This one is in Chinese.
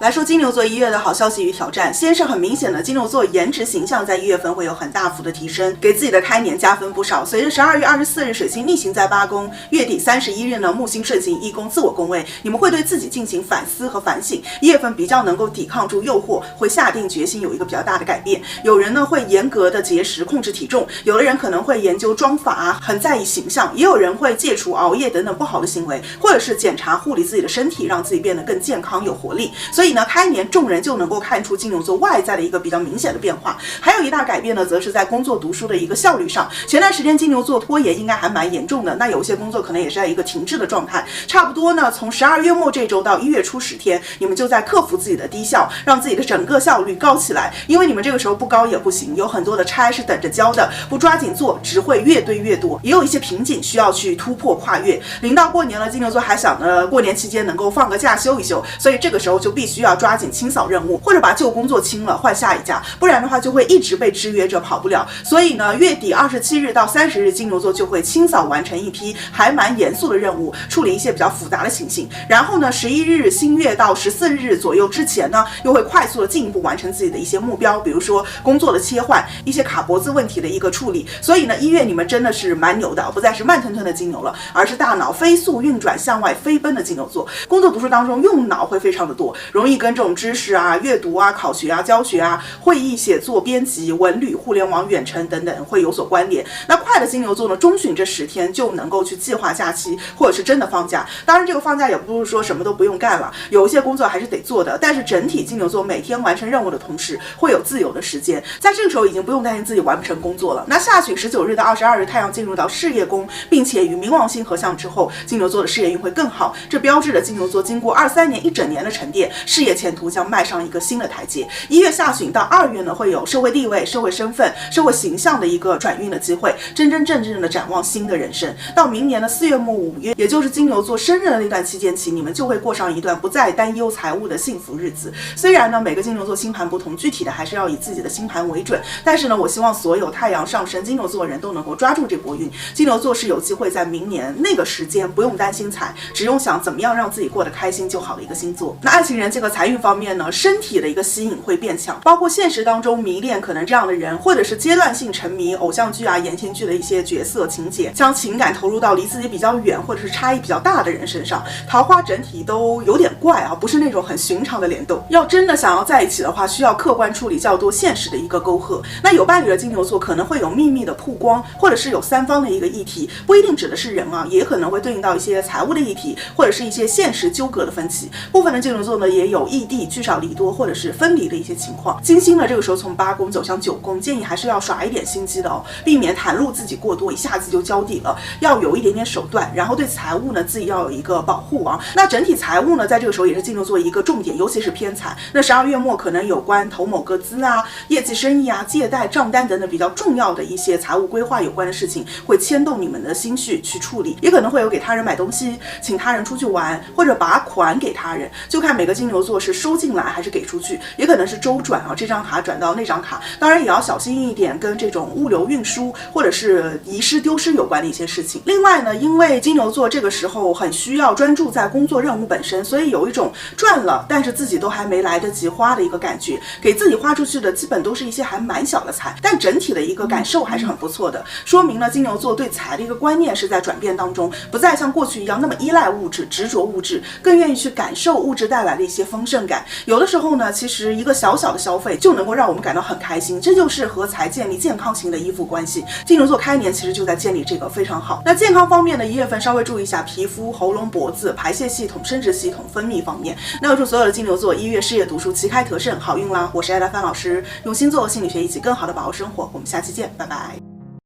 来说金牛座1月的好消息与挑战，先是很明显的，金牛座颜值形象在1月份会有很大幅的提升，给自己的开年加分不少。随着12月24日水星逆行在8宫，月底31日呢木星顺行1宫自我宫位，你们会对自己进行反思和反省。1月份比较能够抵抗住诱惑，会下定决心有一个比较大的改变。有人呢会严格的节食控制体重，有的人可能会研究妆法啊，很在意形象，也有人会戒除熬夜等等不好的行为，或者是检查护理自己的身体，让自己变得更健康有活力。所以呢，开年众人就能够看出金牛座外在的一个比较明显的变化。还有一大改变呢，则是在工作读书的一个效率上。前段时间金牛座拖延应该还蛮严重的，那有些工作可能也是在一个停滞的状态。差不多呢，从12月末这周到1月初10天，你们就在克服自己的低效，让自己的整个效率高起来。因为你们这个时候不高也不行，有很多的差是等着交的，不抓紧做，只会越堆越多。也有一些瓶颈需要去突破跨越。临到过年了，金牛座还想呢，过年期间能够放个假休一休，所以这个时候就必须要抓紧清扫任务，或者把旧工作清了换下一家，不然的话就会一直被制约着跑不了。所以呢，月底27日到30日，金牛座就会清扫完成一批还蛮严肃的任务，处理一些比较复杂的情形。然后呢，11日新月到14日左右之前呢，又会快速的进一步完成自己的一些目标，比如说工作的切换，一些卡脖子问题的一个处理。所以呢，1月你们真的是蛮牛的，不再是慢吞吞的金牛了，而是大脑飞速运转向外飞奔的金牛座。工作读书当中用脑会非常的多，容易跟这种知识啊、阅读啊、考学啊、教学啊、会议写作、编辑、文旅、互联网远程等等会有所关联。那快的金牛座呢，中旬这10天就能够去计划假期，或者是真的放假。当然这个放假也不是说什么都不用干了，有一些工作还是得做的，但是整体金牛座每天完成任务的同时会有自由的时间，在这个时候已经不用担心自己完不成工作了。那下旬19日到22日，太阳进入到事业宫，并且与冥王星合相之后，金牛座的事业运会更好，这标志着金牛座经过23年一整年的沉淀，事业前途将迈上一个新的台阶。1月下旬到2月呢，会有社会地位、社会身份、社会形象的一个转运的机会，真正的展望新的人生。到明年的4月末5月，也就是金牛座生日的那段期间起，你们就会过上一段不再担忧财务的幸福日子。虽然呢，每个金牛座星盘不同，具体的还是要以自己的星盘为准，但是呢，我希望所有太阳上升金牛座的人都能够抓住这波运。金牛座是有机会在明年那个时间不用担心财，只用想怎么样让自己过得开心就好的一个星座。那爱情人这个财运方面呢，身体的一个吸引会变强，包括现实当中迷恋可能这样的人，或者是阶段性沉迷偶像剧啊、言情剧的一些角色情节，将情感投入到离自己比较远或者是差异比较大的人身上。桃花整体都有点怪啊，不是那种很寻常的联动。要真的想要在一起的话，需要客观处理较多现实的一个沟壑。那有伴侣的金牛座可能会有秘密的曝光，或者是有3方的一个议题，不一定指的是人啊，也可能会对应到一些财务的议题，或者是一些现实纠葛的分歧。部分的金牛座呢，也有异地、聚少离多或者是分离的一些情况。金星呢，这个时候从8宫走向9宫，建议还是要耍一点心机的哦，避免袒露自己过多，一下子就交底了，要有一点点手段。然后对财务呢，自己要有一个保护啊。那整体财务呢，在这个时候也是金牛座一个重点，尤其是偏财。那12月末可能有关投某个资啊、业绩生意啊、借贷、账单等等比较重要的一些财务规划有关的事情，会牵动你们的心绪去处理。也可能会有给他人买东西、请他人出去玩，或者把款给他人，就看每个金牛座是收进来还是给出去。也可能是周转啊，这张卡转到那张卡。当然也要小心一点，跟这种物流运输或者是遗失丢失有关的一些事情。另外呢，因为金牛座这个时候很需要专注在工作任务本身，所以有一种赚了但是自己都还没来得及花的一个感觉，给自己花出去的基本都是一些还蛮小的财，但整体的一个感受还是很不错的，说明了金牛座对财的一个观念是在转变当中，不再像过去一样那么依赖物质、执着物质，更愿意去感受物质带来的一些丰盛感。有的时候呢，其实一个小小的消费就能够让我们感到很开心，这就是和财建立健康型的依附关系。金牛座开年其实就在建立这个，非常好。那健康方面呢，1月份稍微注意一下皮肤、喉咙、脖子、排泄系统、生殖系统、分泌方面。那我祝所有的金牛座1月事业读书旗开得胜，好运啦！我是艾达范老师，用星座和心理学一起更好的把握生活。我们下期见，拜拜。